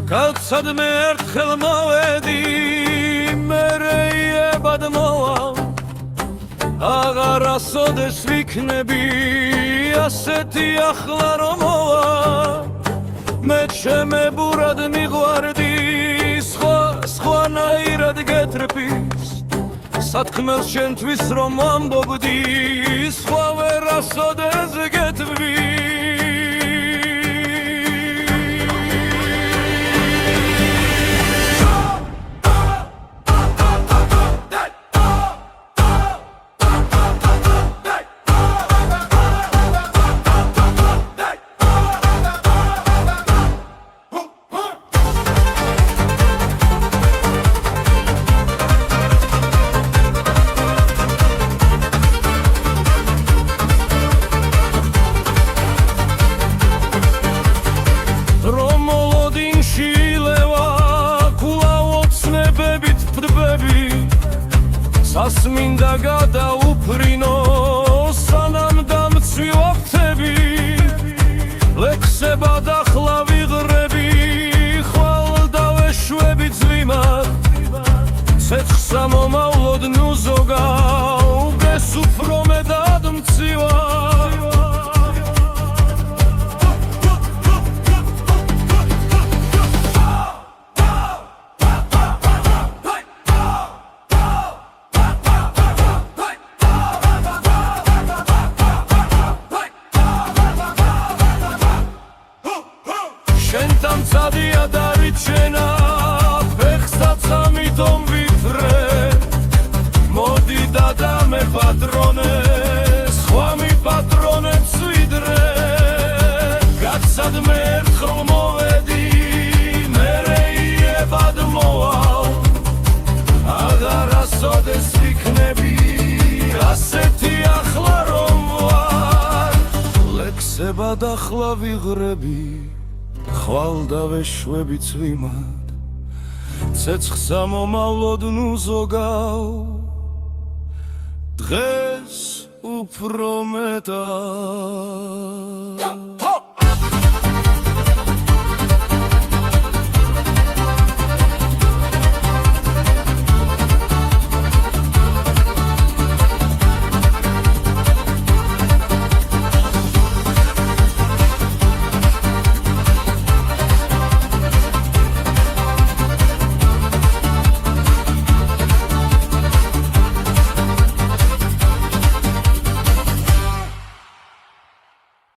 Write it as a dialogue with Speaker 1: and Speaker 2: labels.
Speaker 1: კაცად მე ერთხელ მოვედი მერეებად მოვალ აღარასოდეს ვიქნები ასეთი ახლა რომ მოვა მე ჩემებურად მიღვარდი სხვანაირად გეტრფის სათქმელს შენთვის რომ ამბობდი სხვა ვერასოდეს გეთვი სასმინდა გადაუფრინო სანამ დამცვივა ფრთები ლექსება დახლა ვიღრები ხვალ დავეშვები ძვიმად ცეცხლსა მომავლოდ ნუ ზოგავ ეს უფრო მეტად მცივა შენთან მცადია დარიჩენა ფეხსაც ამიტომ ვიფრე მოდი დადამე პატრონე სხვა მიპატრონებს ვიდრე კაცად მე ერთხელ მოვედი მერეებად მოვალ აღარასოდეს ვიქნები ასეთი ახლა რომ ვარ ლექსებად ახლა ვიღრები ხვალ დავეშვები წვიმად ცეცხლსა მომავლოდ ნუ ზოგავ დღეს უფრო მეტად